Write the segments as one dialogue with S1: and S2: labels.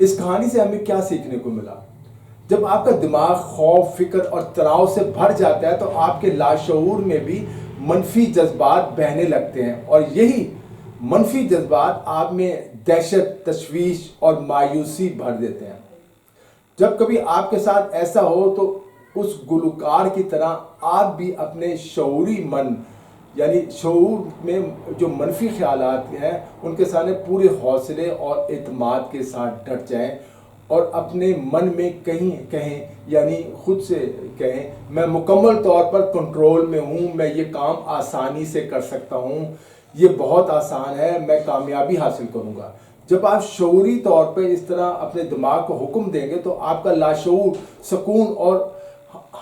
S1: اس کہانی سے ہمیں کیا سیکھنے کو ملا؟ جب آپ کا دماغ خوف، فکر اور تناؤ سے بھر جاتا ہے تو آپ کے لاشعور میں بھی منفی جذبات بہنے لگتے ہیں، اور یہی منفی جذبات آپ میں دہشت، تشویش اور مایوسی بھر دیتے ہیں۔ جب کبھی آپ کے ساتھ ایسا ہو تو اس گلوکار کی طرح آپ بھی اپنے شعوری من، یعنی شعور میں جو منفی خیالات ہیں ان کے سامنے پورے حوصلے اور اعتماد کے ساتھ ڈٹ جائیں، اور اپنے من میں کہیں یعنی خود سے کہیں، میں مکمل طور پر کنٹرول میں ہوں، میں یہ کام آسانی سے کر سکتا ہوں، یہ بہت آسان ہے، میں کامیابی حاصل کروں گا۔ جب آپ شعوری طور پہ اس طرح اپنے دماغ کو حکم دیں گے تو آپ کا لاشعور سکون اور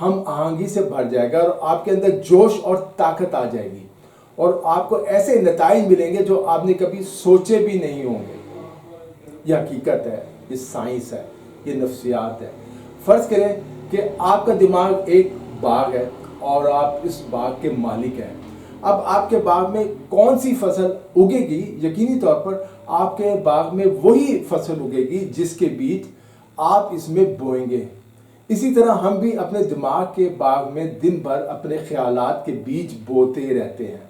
S1: ہم آہنگی سے بھر جائے گا، اور آپ کے اندر جوش اور طاقت آ جائے گی، اور آپ کو ایسے نتائج ملیں گے جو آپ نے کبھی سوچے بھی نہیں ہوں گے۔ یہ حقیقت ہے، یہ سائنس ہے، یہ نفسیات ہے۔ فرض کریں کہ آپ کا دماغ ایک باغ ہے اور آپ اس باغ کے مالک ہیں۔ اب آپ کے باغ میں کون سی فصل اگے گی؟ یقینی طور پر آپ کے باغ میں وہی فصل اگے گی جس کے بیج آپ اس میں بوئیں گے۔ اسی طرح ہم بھی اپنے دماغ کے باغ میں دن بھر اپنے خیالات کے بیج بوتے رہتے ہیں۔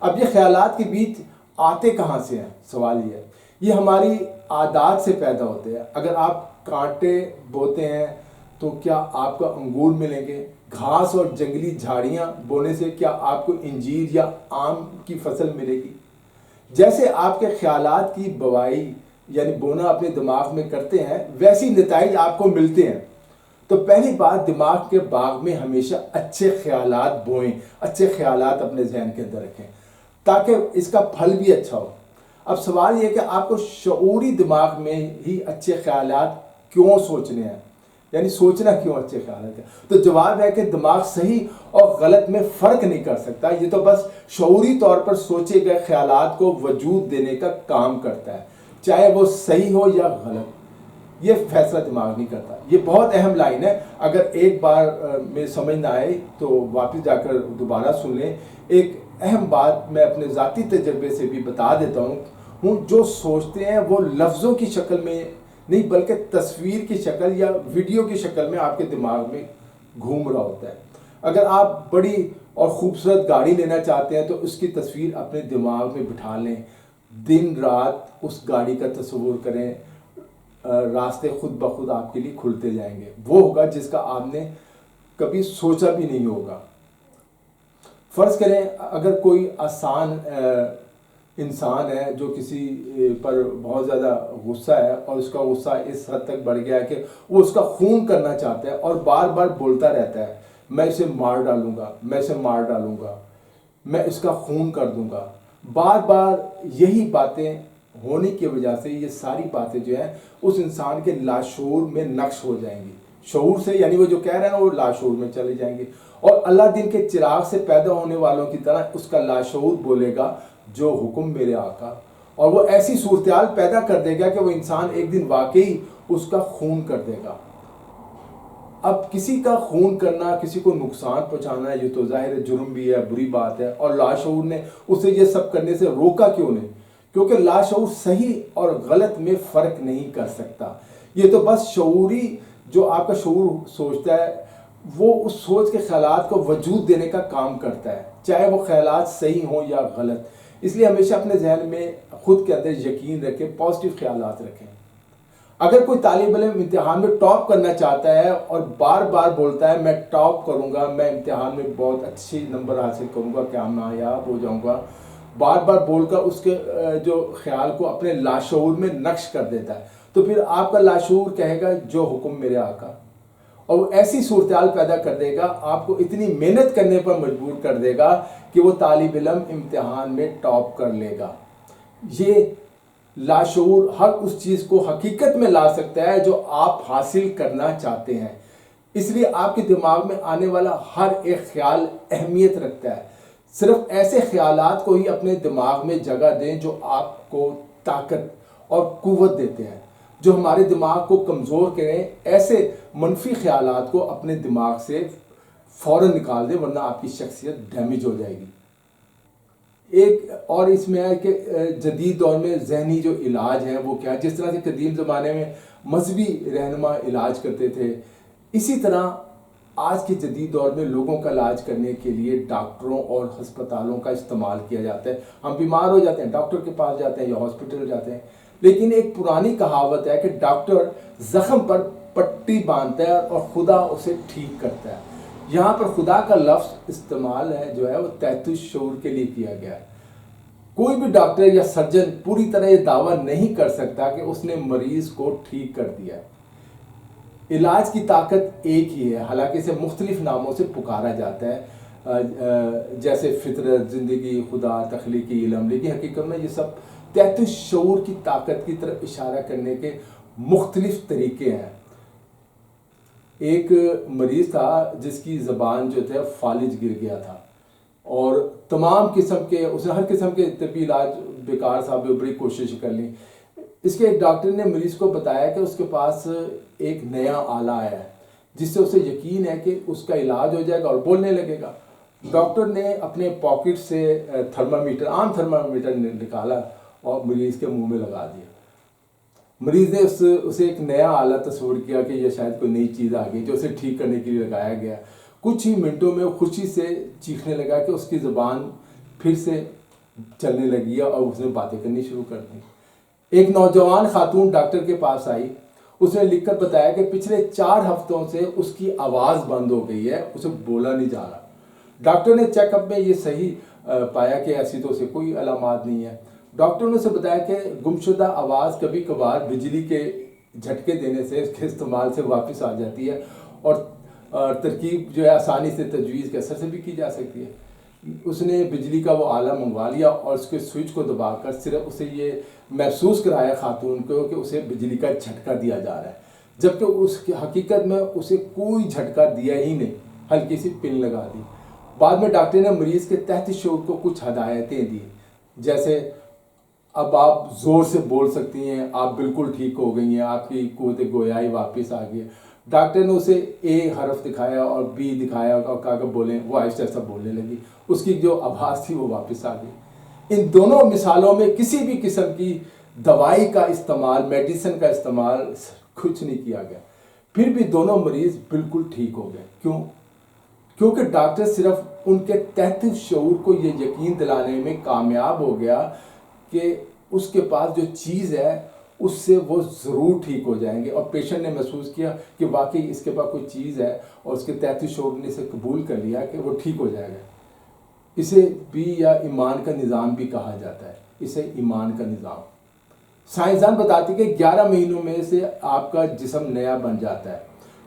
S1: اب یہ خیالات کے بیج آتے کہاں سے ہیں؟ سوال یہ ہے۔ یہ ہماری عادات سے پیدا ہوتے ہیں۔ اگر آپ کانٹے بوتے ہیں تو کیا آپ کو انگور ملیں گے؟ گھاس اور جنگلی جھاڑیاں بونے سے کیا آپ کو انجیر یا آم کی فصل ملے گی؟ جیسے آپ کے خیالات کی بوائی یعنی بونا اپنے دماغ میں کرتے ہیں، ویسی نتائج آپ کو ملتے ہیں۔ تو پہلی بات، دماغ کے باغ میں ہمیشہ اچھے خیالات بوئیں، اچھے خیالات اپنے ذہن کے اندر رکھیں تاکہ اس کا پھل بھی اچھا ہو۔ اب سوال یہ کہ آپ کو شعوری دماغ میں ہی اچھے خیالات کیوں سوچنے ہیں، یعنی سوچنا کیوں اچھے خیالات ہیں؟ تو جواب ہے کہ دماغ صحیح اور غلط میں فرق نہیں کر سکتا، یہ تو بس شعوری طور پر سوچے گئے خیالات کو وجود دینے کا کام کرتا ہے، چاہے وہ صحیح ہو یا غلط، یہ فیصلہ دماغ نہیں کرتا۔ یہ بہت اہم لائن ہے، اگر ایک بار میں سمجھ نہ آئے تو واپس جا کر دوبارہ سن لیں۔ ایک اہم بات میں اپنے ذاتی تجربے سے بھی بتا دیتا ہوں، جو سوچتے ہیں وہ لفظوں کی شکل میں نہیں بلکہ تصویر کی شکل یا ویڈیو کی شکل میں آپ کے دماغ میں گھوم رہا ہوتا ہے۔ اگر آپ بڑی اور خوبصورت گاڑی لینا چاہتے ہیں تو اس کی تصویر اپنے دماغ میں بٹھا لیں، دن رات اس گاڑی کا تصور کریں، راستے خود بخود آپ کے لیے کھلتے جائیں گے۔ وہ ہوگا جس کا آپ نے کبھی سوچا بھی نہیں ہوگا۔ فرض کریں اگر کوئی آسان انسان ہے جو کسی پر بہت زیادہ غصہ ہے، اور اس کا غصہ اس حد تک بڑھ گیا ہے کہ وہ اس کا خون کرنا چاہتا ہے اور بار بار بولتا رہتا ہے، میں اسے مار ڈالوں گا، میں اسے مار ڈالوں گا، میں اس کا خون کر دوں گا۔ بار بار یہی باتیں ہونے کی وجہ سے یہ ساری باتیں جو ہیں اس انسان کے لاشعور میں نقش ہو جائیں گی۔ شعور سے یعنی وہ جو کہہ رہے ہیں وہ لاشعور میں چلے جائیں گے، اور اللہ دن کے چراغ سے پیدا ہونے والوں کی طرح اس کا لاشعور بولے گا جو حکم میرے آقا، اور وہ ایسی صورتحال پیدا کر دے گا کہ وہ انسان ایک دن واقعی اس کا خون کر دے گا۔ اب کسی کا خون کرنا، کسی کو نقصان پہنچانا، یہ تو ظاہر جرم بھی ہے، بری بات ہے، اور لاشعور نے اسے یہ سب کرنے سے روکا کیوں نہیں؟ کیونکہ لاشعور صحیح اور غلط میں فرق نہیں کر سکتا۔ یہ تو بس شعوری جو آپ کا شعور سوچتا ہے وہ اس سوچ کے خیالات کو وجود دینے کا کام کرتا ہے، چاہے وہ خیالات صحیح ہوں یا غلط۔ اس لیے ہمیشہ اپنے ذہن میں خود کے اندر یقین رکھیں، پازیٹیو خیالات رکھیں۔ اگر کوئی طالب علم امتحان میں ٹاپ کرنا چاہتا ہے اور بار بار بولتا ہے میں ٹاپ کروں گا، میں امتحان میں بہت اچھی نمبر حاصل کروں گا، کامیاب ہو جاؤں گا، بار بار بول کر اس کے جو خیال کو اپنے لاشعور میں نقش کر دیتا ہے، تو پھر آپ کا لاشعور کہے گا جو حکم میرے آقا، اور وہ ایسی صورتحال پیدا کر دے گا، آپ کو اتنی محنت کرنے پر مجبور کر دے گا کہ وہ طالب علم امتحان میں ٹاپ کر لے گا۔ یہ لاشعور ہر اس چیز کو حقیقت میں لا سکتا ہے جو آپ حاصل کرنا چاہتے ہیں۔ اس لیے آپ کے دماغ میں آنے والا ہر ایک خیال اہمیت رکھتا ہے۔ صرف ایسے خیالات کو ہی اپنے دماغ میں جگہ دیں جو آپ کو طاقت اور قوت دیتے ہیں، جو ہمارے دماغ کو کمزور کریں۔ ایسے منفی خیالات کو اپنے دماغ سے فوراً نکال دیں، ورنہ آپ کی شخصیت ڈیمیج ہو جائے گی۔ ایک اور اس میں ہے کہ جدید دور میں ذہنی جو علاج ہے وہ کیا ہے؟ جس طرح سے قدیم زمانے میں مذہبی رہنما علاج کرتے تھے، اسی طرح آج کے جدید دور میں لوگوں کا علاج کرنے کے لیے ڈاکٹروں اور ہسپتالوں کا استعمال کیا جاتا ہے۔ ہم بیمار ہو جاتے ہیں، ڈاکٹر کے پاس جاتے ہیں یا ہاسپٹل جاتے ہیں، لیکن ایک پرانی کہاوت ہے کہ ڈاکٹر زخم پر پٹی باندھتا ہے اور خدا اسے ٹھیک کرتا ہے۔ یہاں پر خدا کا لفظ استعمال ہے جو ہے وہ تحت الشعور کے لیے کیا گیا ہے۔ کوئی بھی ڈاکٹر یا سرجن پوری طرح یہ دعویٰ نہیں کر سکتا کہ اس نے مریض کو ٹھیک کر دیا ہے۔ علاج کی طاقت ایک ہی ہے، حالانکہ اسے مختلف ناموں سے پکارا جاتا ہے، جیسے فطرت، زندگی، خدا، تخلیقی علم، لیکن حقیقت میں یہ سب تحت الشعور کی طاقت کی طرف اشارہ کرنے کے مختلف طریقے ہیں۔ ایک مریض تھا جس کی زبان جو تھا فالج گر گیا تھا، اور تمام قسم کے اس نے ہر قسم کے طبی علاج بیکار صاحب بڑی کوشش کر لی۔ اس کے ایک ڈاکٹر نے مریض کو بتایا کہ اس کے پاس ایک نیا آلہ آیا ہے جس سے اسے یقین ہے کہ اس کا علاج ہو جائے گا اور بولنے لگے گا۔ ڈاکٹر نے اپنے پاکٹ سے عام تھرمامیٹر نکالا اور مریض کے منہ میں لگا دیا۔ مریض نے اسے ایک نیا آلہ تصور کیا کہ یہ شاید کوئی نئی چیز آ گئی جو اسے ٹھیک کرنے کے لیے لگایا گیا۔ کچھ ہی منٹوں میں وہ خوشی سے چیخنے لگا کہ اس کی زبان پھر سے چلنے لگی اور اس نے باتیں کرنی شروع کر دی۔ ایک نوجوان خاتون ڈاکٹر کے پاس آئی، اس نے لکھ کر بتایا کہ پچھلے 4 ہفتوں سے اس کی آواز بند ہو گئی ہے، اسے بولا نہیں جا رہا۔ ڈاکٹر نے چیک اپ میں یہ صحیح پایا کہ ایسی تو اسے کوئی علامات نہیں ہے۔ ڈاکٹر نے اسے بتایا کہ گمشدہ آواز کبھی کبھار بجلی کے جھٹکے دینے سے، اس کے استعمال سے واپس آ جاتی ہے، اور ترکیب جو ہے آسانی سے تجویز کے اثر سے بھی کی جا سکتی ہے۔ اس نے بجلی کا وہ آلہ منگوا لیا اور اس کے سوئچ کو دبا کر صرف اسے یہ محسوس کرایا خاتون کو کہ اسے بجلی کا جھٹکا دیا جا رہا ہے، جبکہ اس کی حقیقت میں اسے کوئی جھٹکا دیا ہی نہیں، ہلکی سی پن لگا دی۔ بعد میں ڈاکٹر نے مریض کے تحت شعور کو کچھ ہدایتیں دی، جیسے اب آپ زور سے بول سکتی ہیں، آپ بالکل ٹھیک ہو گئی ہیں، آپ کی قوت گویائی واپس آ گئی ہے۔ ڈاکٹر نے اسے اے حرف دکھایا اور بی دکھایا اور کہا کہ بولیں، وہ آہستہ آہستہ بولنے لگی، اس کی جو آواز تھی وہ واپس آ گئی۔ ان دونوں مثالوں میں کسی بھی قسم کی دوائی کا استعمال، میڈیسن کا استعمال کچھ نہیں کیا گیا، پھر بھی دونوں مریض بالکل ٹھیک ہو گئے۔ کیوں؟ کیونکہ ڈاکٹر صرف ان کے تحت شعور کو یہ یقین دلانے میں کامیاب ہو گیا کہ اس کے پاس جو چیز ہے اس سے وہ ضرور ٹھیک ہو جائیں گے، اور پیشنٹ نے محسوس کیا کہ واقعی اس کے پاس کوئی چیز ہے اور اس کے تحت شعور نے اسے قبول کر لیا کہ وہ ٹھیک ہو جائے گا۔ اسے بھی یا ایمان کا نظام بھی کہا جاتا ہے، اسے ایمان کا نظام۔ سائنسدان بتاتی کہ 11 مہینوں میں سے آپ کا جسم نیا بن جاتا ہے۔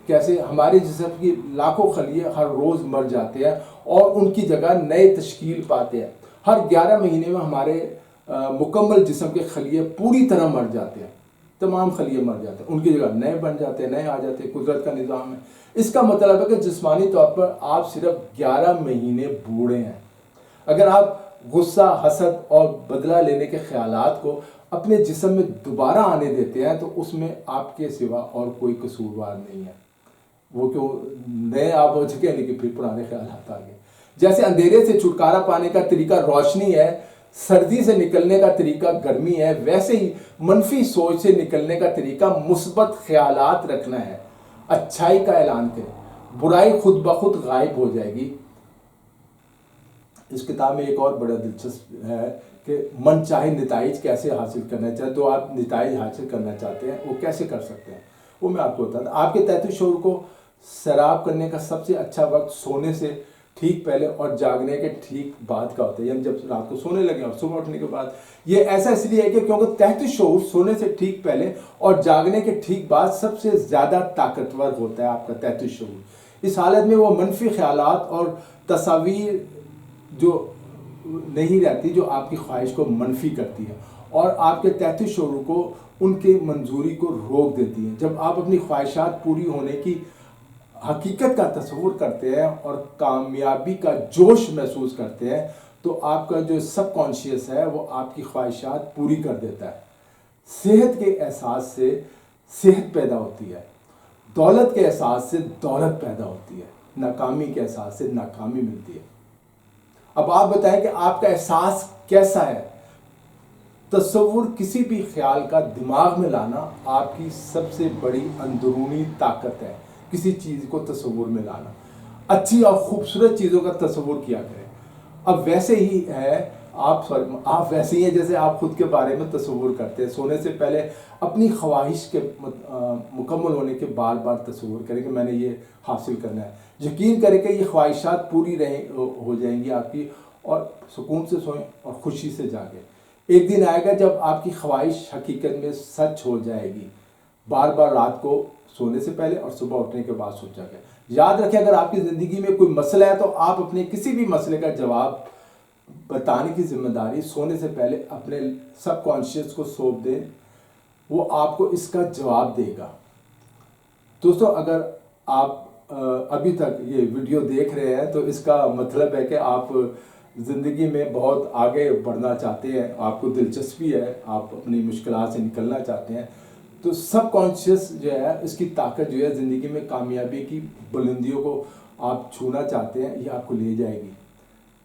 S1: کیسے؟ ہمارے جسم کی لاکھوں خلیے ہر روز مر جاتے ہیں اور ان کی جگہ نئے تشکیل پاتے ہیں۔ ہر 11 مہینے میں ہمارے مکمل جسم کے خلیے پوری طرح مر جاتے ہیں، تمام خلیے مر جاتے ہیں، ان کی جگہ نئے بن جاتے ہیں، نئے آ جاتے ہیں، قدرت کا نظام ہے۔ اس کا مطلب ہے کہ جسمانی طور پر آپ صرف 11 مہینے بوڑھے ہیں۔ اگر آپ غصہ، حسد اور بدلہ لینے کے خیالات کو اپنے جسم میں دوبارہ آنے دیتے ہیں تو اس میں آپ کے سوا اور کوئی قصوروار نہیں ہے۔ وہ کیوں نئے آپ ہو چکے ہیں لیکن پھر پرانے خیالات آ گئے۔ جیسے اندھیرے سے چھٹکارا پانے کا طریقہ روشنی ہے، سردی سے نکلنے کا طریقہ گرمی ہے، ویسے ہی منفی سوچ سے نکلنے کا طریقہ مثبت خیالات رکھنا ہے۔ اچھائی کا اعلان کریں، برائی خود بخود غائب ہو جائے گی۔ اس کتاب میں ایک اور بڑا دلچسپ ہے کہ من چاہے نتائج کیسے حاصل کرنا چاہتے، تو آپ نتائج حاصل کرنا چاہتے ہیں وہ کیسے کر سکتے ہیں، وہ میں آپ کو بتاتا ہوں۔ آپ کے تحت شعور کو سیراب کرنے کا سب سے اچھا وقت سونے سے ٹھیک پہلے اور جاگنے کے ٹھیک بعد کا ہوتا ہے، یعنی جب رات کو سونے لگے اور صبح اٹھنے کے بعد۔ یہ ایسا اس لیے ہے کہ کیونکہ تحت شعور سونے سے ٹھیک پہلے اور جاگنے کے ٹھیک بعد سب سے زیادہ طاقتور ہوتا ہے آپ کا تحت شعور۔ اس حالت میں وہ منفی خیالات اور تصاویر جو نہیں رہتی جو آپ کی خواہش کو منفی کرتی ہے اور آپ کے تحت شعور کو ان کے منظوری کو روک دیتی ہے۔ جب آپ اپنی خواہشات پوری ہونے کی حقیقت کا تصور کرتے ہیں اور کامیابی کا جوش محسوس کرتے ہیں تو آپ کا جو سب کانشیس ہے وہ آپ کی خواہشات پوری کر دیتا ہے۔ صحت کے احساس سے صحت پیدا ہوتی ہے، دولت کے احساس سے دولت پیدا ہوتی ہے، ناکامی کے احساس سے ناکامی ملتی ہے۔ اب آپ بتائیں کہ آپ کا احساس کیسا ہے؟ تصور کسی بھی خیال کا دماغ میں لانا آپ کی سب سے بڑی اندرونی طاقت ہے. کسی چیز کو تصور میں لانا, اچھی اور خوبصورت چیزوں کا تصور کیا کریں. اب ویسے ہی ہے آپ ویسے ہی ہیں جیسے آپ خود کے بارے میں تصور کرتے ہیں. سونے سے پہلے اپنی خواہش کے مکمل ہونے کے بار بار تصور کریں کہ میں نے یہ حاصل کرنا ہے. یقین کریں کہ یہ خواہشات پوری ہو جائیں گی آپ کی, اور سکون سے سوئیں اور خوشی سے جاگیں. ایک دن آئے گا جب آپ کی خواہش حقیقت میں سچ ہو جائے گی. بار بار رات کو سونے سے پہلے اور صبح اٹھنے کے بعد سوچا گیا. یاد رکھیں, اگر آپ کی زندگی میں کوئی مسئلہ ہے تو آپ اپنے کسی بھی مسئلے کا جواب بتانے کی ذمہ داری سونے سے پہلے اپنے سب کانشیس کو سونپ دیں. وہ آپ کو اس کا جواب دے گا. دوستو, اگر آپ ابھی تک یہ ویڈیو دیکھ رہے ہیں تو اس کا مطلب ہے کہ آپ زندگی میں بہت آگے بڑھنا چاہتے ہیں, آپ کو دلچسپی ہے, آپ اپنی مشکلات سے نکلنا چاہتے ہیں. تو سب کانشیس جو ہے اس کی طاقت جو ہے زندگی میں کامیابی کی بلندیوں کو آپ چھونا چاہتے ہیں, یہ آپ کو لے جائے گی.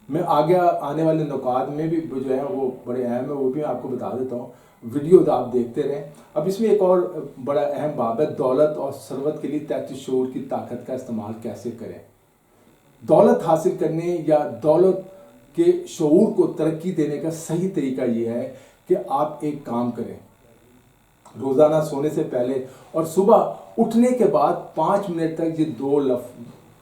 S1: میں آگے آنے والے نکات میں بھی جو ہے وہ بڑے اہم ہیں, وہ بھی آپ کو بتا دیتا ہوں. ویڈیو آپ دیکھتے رہیں. اب اس میں ایک اور بڑا اہم باب ہے, دولت اور ثروت کے لیے تحت شعور کی طاقت کا استعمال کیسے کریں. دولت حاصل کرنے یا دولت کے شعور کو ترقی دینے کا صحیح طریقہ یہ ہے کہ آپ ایک کام کریں. روزانہ سونے سے پہلے اور صبح اٹھنے کے بعد 5 منٹ تک یہ دو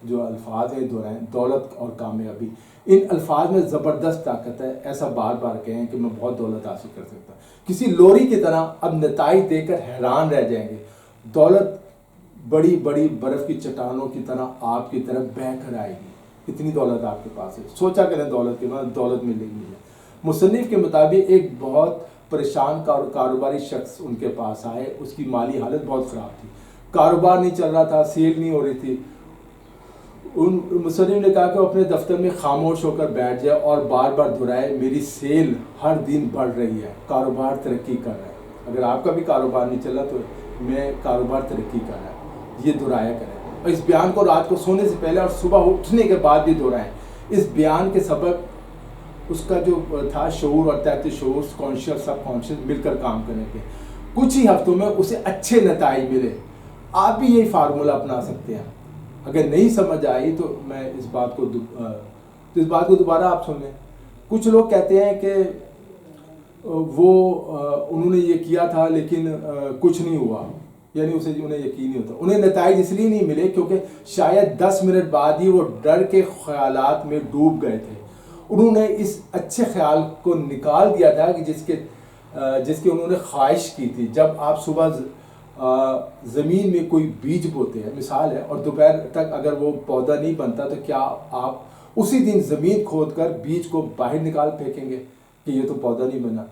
S1: جو الفاظ ہیں دہرائیں, دولت اور کامیابی. ان الفاظ میں زبردست طاقت ہے. ایسا بار بار کہیں کہ میں بہت دولت حاصل کر سکتا ہوں. کسی لوری کی طرح اب نتائج دیکھ کر حیران رہ جائیں گے. دولت بڑی بڑی برف کی چٹانوں کی طرح آپ کی طرف بہہ کر آئے گی. اتنی دولت آپ کے پاس ہے. سوچا کریں دولت کے بعد دولت ملے گی. مصنف کے مطابق ایک بہت پریشان کاروباری شخص ان کے پاس آئے. اس کی مالی حالت بہت خراب تھی, کاروبار نہیں چل رہا تھا, سیل نہیں ہو رہی تھی. ان مصنف نے کہا کہ وہ اپنے دفتر میں خاموش ہو کر بیٹھ جائے اور بار بار دہرائے, میری سیل ہر دن بڑھ رہی ہے, کاروبار ترقی کر رہا ہے. اگر آپ کا بھی کاروبار نہیں چل رہا تو میں کاروبار ترقی کر رہا ہے, یہ دہرایا کریں. اور اس بیان کو رات کو سونے سے پہلے اور صبح اٹھنے کے بعد بھی دہرائیں. اس بیان کے سبب اس کا جو تھا شعور اور تحت شعور, کانشیس سب کانشیس مل کر کام کرنے کے کچھ ہی ہفتوں میں اسے اچھے نتائج ملے. آپ بھی یہی فارمولہ اپنا سکتے ہیں. اگر نہیں سمجھ آئی تو میں اس بات کو دوبارہ آپ سن لیں. کچھ لوگ کہتے ہیں کہ انہوں نے یہ کیا تھا لیکن کچھ نہیں ہوا, یعنی انہیں یقین نہیں ہوتا. انہیں نتائج اس لیے نہیں ملے کیونکہ شاید 10 منٹ بعد ہی وہ ڈر کے خیالات میں ڈوب گئے تھے. انہوں نے اس اچھے خیال کو نکال دیا تھا کہ جس کی انہوں نے خواہش کی تھی. جب آپ صبح زمین میں کوئی بیج بوتے ہیں, مثال ہے, اور دوپہر تک اگر وہ پودا نہیں بنتا تو کیا آپ اسی دن زمین کھود کر بیج کو باہر نکال پھینکیں گے کہ یہ تو پودا نہیں بنا؟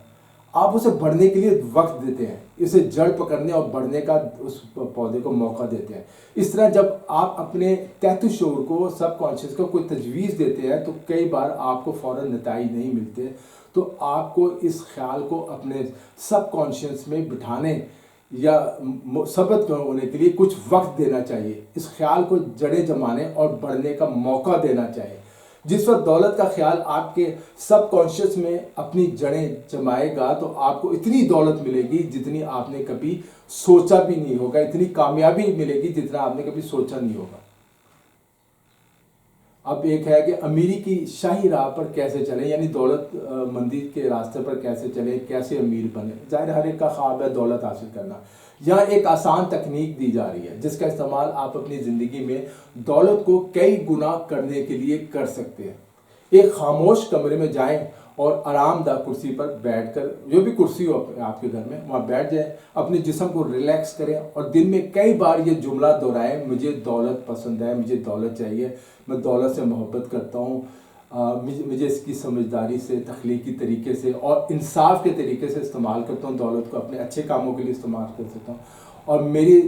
S1: آپ اسے بڑھنے کے لیے وقت دیتے ہیں, اسے جڑ پکڑنے اور بڑھنے کا اس پودے کو موقع دیتے ہیں. اس طرح جب آپ اپنے تحت شعور کو, سب کانشیس کو کوئی تجویز دیتے ہیں تو کئی بار آپ کو فوراً نتائج نہیں ملتے. تو آپ کو اس خیال کو اپنے سب کانشیس میں بٹھانے یا مثبت ہونے کے لیے کچھ وقت دینا چاہیے. اس خیال کو جڑیں جمانے اور بڑھنے کا موقع دینا چاہیے. جس وقت دولت کا خیال آپ کے سب کانشیس میں اپنی جڑیں جمائے گا تو آپ کو اتنی دولت ملے گی جتنی آپ نے کبھی سوچا بھی نہیں ہوگا, اتنی کامیابی ملے گی جتنا آپ نے کبھی سوچا نہیں ہوگا. اب ایک ہے کہ امیری کی شاہی راہ پر کیسے چلیں, یعنی دولت مندی کے راستے پر کیسے چلیں, کیسے امیر بنیں. ظاہر ہر ایک کا خواب ہے دولت حاصل کرنا. یہاں ایک آسان تکنیک دی جا رہی ہے جس کا استعمال آپ اپنی زندگی میں دولت کو کئی گنا کرنے کے لیے کر سکتے ہیں. ایک خاموش کمرے میں جائیں اور آرام دہ کرسی پر بیٹھ کر, جو بھی کرسی ہو آپ کے گھر میں, وہاں بیٹھ جائیں, اپنے جسم کو ریلیکس کریں اور دن میں کئی بار یہ جملہ دہرائیں, مجھے دولت پسند ہے, مجھے دولت چاہیے, میں دولت سے محبت کرتا ہوں, مجھے اس کی سمجھداری سے, تخلیقی طریقے سے اور انصاف کے طریقے سے استعمال کرتا ہوں. دولت کو اپنے اچھے کاموں کے لیے استعمال کر سکتا ہوں اور میری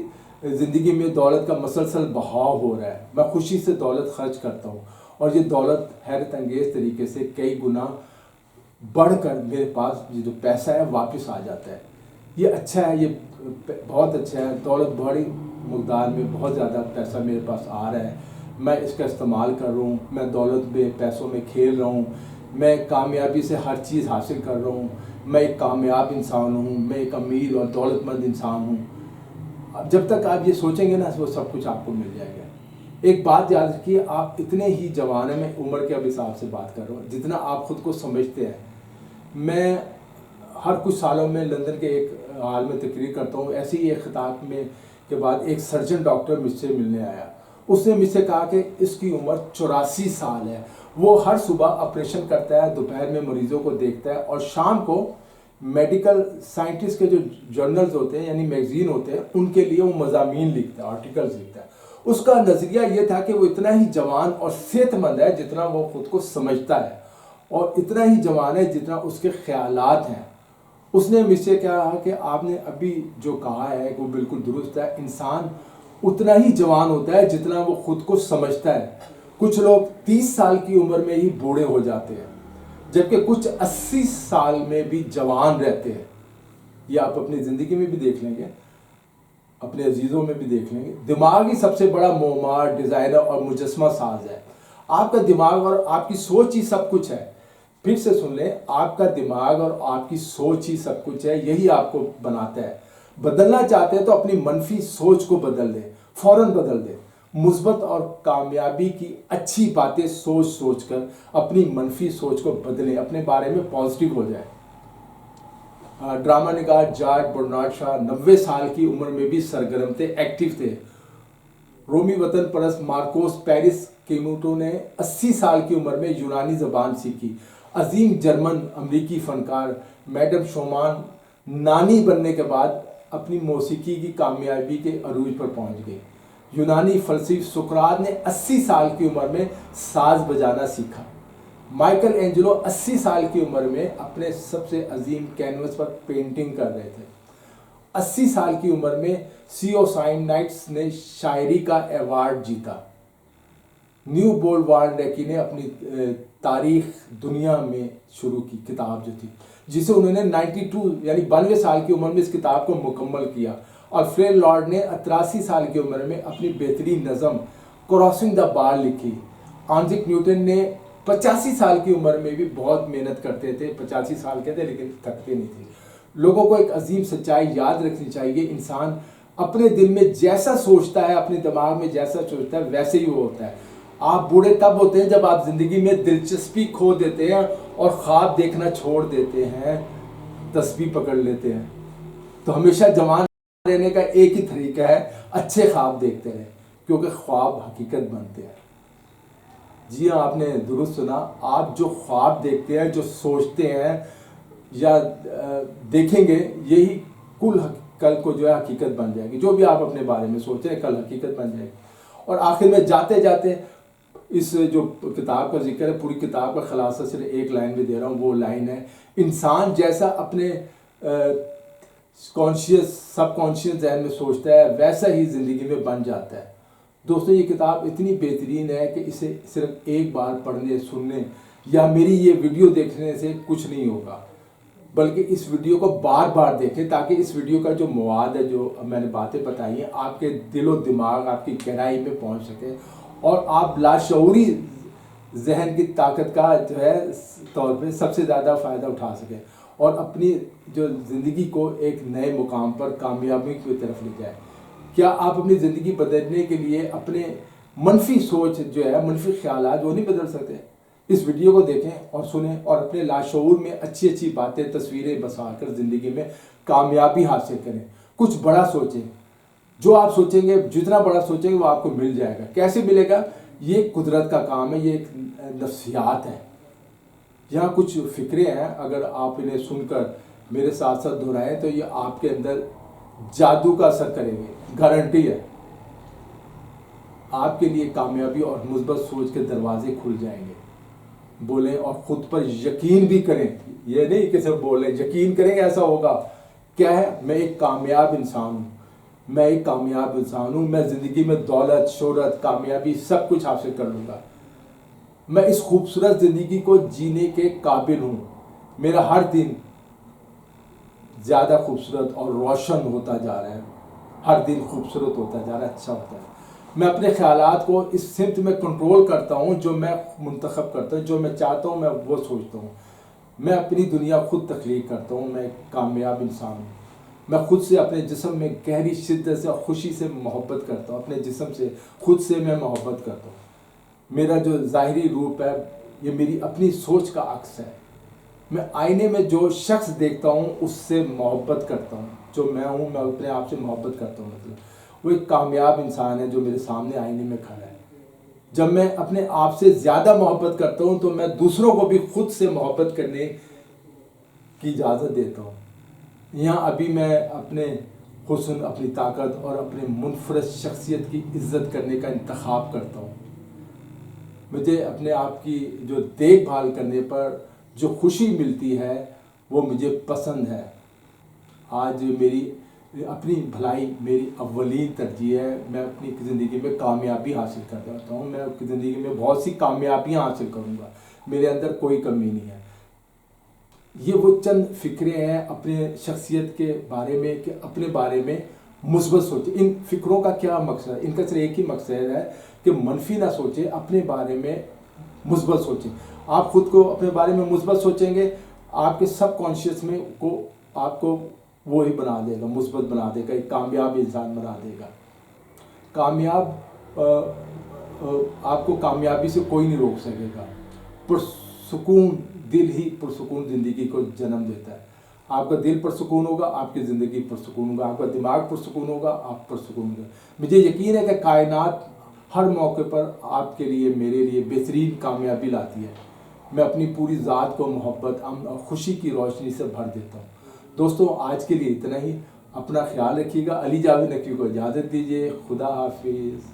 S1: زندگی میں دولت کا مسلسل بہاؤ ہو رہا ہے. میں خوشی سے دولت خرچ کرتا ہوں اور یہ دولت حیرت انگیز طریقے سے کئی گنا بڑھ کر میرے پاس یہ جو پیسہ ہے واپس آ جاتا ہے. یہ اچھا ہے, یہ بہت اچھا ہے. دولت بڑی مقدار میں بہت زیادہ پیسہ میرے پاس آ رہا ہے, میں اس کا استعمال کر رہا ہوں, میں دولت میں پیسوں میں کھیل رہا ہوں, میں کامیابی سے ہر چیز حاصل کر رہا ہوں, میں ایک کامیاب انسان ہوں، میں ایک امیر اور دولت مند انسان ہوں. اب جب تک آپ یہ سوچیں گے نا وہ سب کچھ آپ کو مل جائے گا. ایک بات یاد رکھیے، آپ اتنے ہی جوان ہیں، میں عمر کے اب حساب سے بات کر رہا ہوں، جتنا آپ خود کو سمجھتے ہیں. میں ہر کچھ سالوں میں لندن کے ایک ہال میں تقریر کرتا ہوں. ایسے ہی ایک خطاب میں کے بعد ایک سرجن ڈاکٹر مجھ سے ملنے آیا. اس نے مجھ سے کہا کہ اس کی عمر 84 سال ہے. وہ ہر صبح آپریشن کرتا ہے، دوپہر میں مریضوں کو دیکھتا ہے، اور شام کو میڈیکل سائنٹسٹ کے جو جرنلز ہوتے ہیں یعنی میگزین ہوتے ہیں ان کے لیے وہ مضامین لکھتا ہے، آرٹیکلز لکھتا ہے. اس کا نظریہ یہ تھا کہ وہ اتنا ہی جوان اور صحت مند ہے جتنا وہ خود کو سمجھتا ہے، اور اتنا ہی جوان ہے جتنا اس کے خیالات ہیں. اس نے مجھ سے کہا کہ آپ نے ابھی جو کہا ہے وہ بالکل درست ہے. انسان اتنا ہی جوان ہوتا ہے جتنا وہ خود کو سمجھتا ہے. کچھ لوگ 30 سال کی عمر میں ہی بوڑھے ہو جاتے ہیں، جبکہ کچھ 80 سال میں بھی جوان رہتے ہیں. یہ آپ اپنی زندگی میں بھی دیکھ لیں گے، اپنے عزیزوں میں بھی دیکھ لیں گے. دماغ ہی سب سے بڑا معمار، ڈیزائنر اور مجسمہ ساز ہے. آپ کا دماغ اور آپ کی سوچ ہی سب کچھ ہے. پھر سے سن لیں، آپ کا دماغ اور آپ کی سوچ ہی سب کچھ ہے، یہی آپ کو بناتا ہے. بدلنا چاہتے ہیں تو اپنی منفی سوچ کو بدل دیں، فوراً بدل دیں. مثبت اور کامیابی کی اچھی باتیں سوچ کر اپنی منفی سوچ کو بدلیں، اپنے بارے میں پازیٹیو ہو جائیں. ڈرامہ نگار جارج برنارڈ شاہ 90 سال کی عمر میں بھی سرگرم تھے، ایکٹیو تھے. رومی وطن پرست مارکوس پیرس کیموٹو نے 80 سال کی عمر میں یونانی زبان سیکھی. عظیم جرمن امریکی فنکار میڈم شومان نانی بننے کے بعد اپنی موسیقی کی کامیابی کے عروج پر پہنچ گئی. یونانی فلسفی سقراط نے 80 سال کی عمر میں ساز بجانا سیکھا. مائیکل اینجلو 80 سال کی عمر میں اپنے سب سے عظیم کینوس پر پینٹنگ کر رہے تھے. 80 سال کی عمر میں سیو سائن نائٹس نے شاعری کا ایوارڈ جیتا. نیو بولڈ وارنڈیکی نے اپنی تاریخ دنیا میں شروع کی کتاب جو تھی، جسے انہوں نے 92 یعنی 92 سال کی عمر میں اس کتاب کو مکمل کیا. اور فریل لارڈ نے 83 سال کی عمر میں اپنی بہترین نظم کراسنگ دا بار لکھی. آنزک نیوٹن نے 85 سال کی عمر میں بھی بہت محنت کرتے تھے، 85 سال کے تھے لیکن تھکتے نہیں تھے. لوگوں کو ایک عظیم سچائی یاد رکھنی چاہیے، انسان اپنے دل میں جیسا سوچتا ہے، اپنے دماغ میں جیسا سوچتا ہے ویسے ہی وہ ہوتا ہے. آپ بوڑھے تب ہوتے ہیں جب آپ زندگی میں دلچسپی کھو دیتے ہیں اور خواب دیکھنا چھوڑ دیتے ہیں، تسبیح پکڑ لیتے ہیں. تو ہمیشہ جوان رہنے کا ایک ہی طریقہ ہے، اچھے خواب دیکھتے رہیں، کیونکہ خواب حقیقت بنتے ہیں. جی ہاں، آپ نے درست سنا. آپ جو خواب دیکھتے ہیں، جو سوچتے ہیں یا دیکھیں گے، یہی کل کو جو ہے حقیقت بن جائے گی. جو بھی آپ اپنے بارے میں سوچیں کل حقیقت بن جائے گی. اور آخر میں جاتے جاتے اس جو کتاب کا ذکر ہے، پوری کتاب کا خلاصہ صرف ایک لائن میں دے رہا ہوں. وہ لائن ہے، انسان جیسا اپنے سب کانشیس ذہن میں سوچتا ہے ویسا ہی زندگی میں بن جاتا ہے. دوستو، یہ کتاب اتنی بہترین ہے کہ اسے صرف ایک بار پڑھنے، سننے یا میری یہ ویڈیو دیکھنے سے کچھ نہیں ہوگا، بلکہ اس ویڈیو کو بار بار دیکھیں تاکہ اس ویڈیو کا جو مواد ہے، جو میں نے باتیں بتائی ہیں، آپ کے دل و دماغ، آپ کی گہرائی میں پہنچ سکے اور آپ لاشعوری ذہن کی طاقت کا جو ہے طور پہ سب سے زیادہ فائدہ اٹھا سکیں اور اپنی جو زندگی کو ایک نئے مقام پر کامیابی کی طرف لے جائے. کیا آپ اپنی زندگی بدلنے کے لیے اپنے منفی سوچ جو ہے، منفی خیالات، وہ نہیں بدل سکتے؟ اس ویڈیو کو دیکھیں اور سنیں اور اپنے لاشعور میں اچھی اچھی باتیں، تصویریں بسا کر زندگی میں کامیابی حاصل کریں. کچھ بڑا سوچیں. جو آپ سوچیں گے، جتنا بڑا سوچیں گے وہ آپ کو مل جائے گا. کیسے ملے گا؟ یہ قدرت کا کام ہے، یہ ایک نفسیات ہے. یہاں کچھ فکریں ہیں، اگر آپ انہیں سن کر میرے ساتھ ساتھ دہرائیں تو یہ آپ کے اندر جادو کا اثر کریں گے. گارنٹی ہے. آپ کے لیے کامیابی اور مثبت سوچ کے دروازے کھل جائیں گے. بولیں اور خود پر یقین بھی کریں. یہ نہیں کہ صرف بولیں، یقین کریں ایسا ہوگا. کیا ہے؟ میں ایک کامیاب انسان ہوں، میں ایک کامیاب انسان ہوں. میں زندگی میں دولت، شہرت، کامیابی سب کچھ حاصل کر لوں گا. میں اس خوبصورت زندگی کو جینے کے قابل ہوں. میرا ہر دن زیادہ خوبصورت اور روشن ہوتا جا رہا ہے. ہر دن خوبصورت ہوتا جا رہا ہے، اچھا ہوتا ہے. میں اپنے خیالات کو اس سمت میں کنٹرول کرتا ہوں جو میں منتخب کرتا ہوں. جو میں چاہتا ہوں میں وہ سوچتا ہوں. میں اپنی دنیا خود تخلیق کرتا ہوں، میں ایک کامیاب انسان ہوں۔ میں خود سے اپنے جسم میں گہری شدت سے اور خوشی سے محبت کرتا ہوں، اپنے جسم سے خود سے میں محبت کرتا ہوں۔ میرا جو ظاہری روپ ہے یہ میری اپنی سوچ کا عکس ہے۔ میں آئینے میں جو شخص دیکھتا ہوں اس سے محبت کرتا ہوں، جو میں ہوں میں اپنے آپ سے محبت کرتا ہوں۔ مطلب وہ ایک کامیاب انسان ہے جو میرے سامنے آئینے میں کھڑا ہے۔ جب میں اپنے آپ سے زیادہ محبت کرتا ہوں تو میں دوسروں کو بھی خود سے محبت کرنے کی اجازت دیتا ہوں۔ یہاں ابھی میں اپنے حسن، اپنی طاقت اور اپنے منفرد شخصیت کی عزت کرنے کا انتخاب کرتا ہوں۔ مجھے اپنے آپ کی جو دیکھ بھال کرنے پر جو خوشی ملتی ہے وہ مجھے پسند ہے۔ آج میری اپنی بھلائی میری اولین ترجیح ہے۔ میں اپنی زندگی میں کامیابی حاصل کرتا رہتا ہوں، میں اپنی زندگی میں بہت سی کامیابیاں حاصل کروں گا، میرے اندر کوئی کمی نہیں ہے۔ یہ وہ چند فکرے ہیں اپنے شخصیت کے بارے میں کہ اپنے بارے میں مثبت سوچیں۔ ان فکروں کا کیا مقصد ہے؟ ان کا صرف ایک ہی مقصد ہے کہ منفی نہ سوچیں، اپنے بارے میں مثبت سوچیں۔ آپ خود کو اپنے بارے میں مثبت سوچیں گے، آپ کے سب کانشیس میں کو آپ کو وہی بنا دے گا، مثبت بنا دے گا، ایک کامیاب انسان بنا دے گا۔ آپ کو کامیابی سے کوئی نہیں روک سکے گا۔ پرسکون دل ہی پرسکون زندگی کو جنم دیتا ہے۔ آپ کا دل پرسکون ہوگا، آپ کی زندگی پرسکون ہوگا، آپ کا دماغ پرسکون ہوگا، آپ پرسکون ہوں گے۔ مجھے یقین ہے کہ کائنات ہر موقع پر آپ کے لیے، میرے لیے بہترین کامیابی لاتی ہے۔ میں اپنی پوری ذات کو محبت، امن اور خوشی کی روشنی سے بھر دیتا ہوں۔ دوستوں آج کے لیے اتنا ہی، اپنا خیال رکھیے گا۔ علی جاوید نقوی کو اجازت دیجیے۔ خدا حافظ۔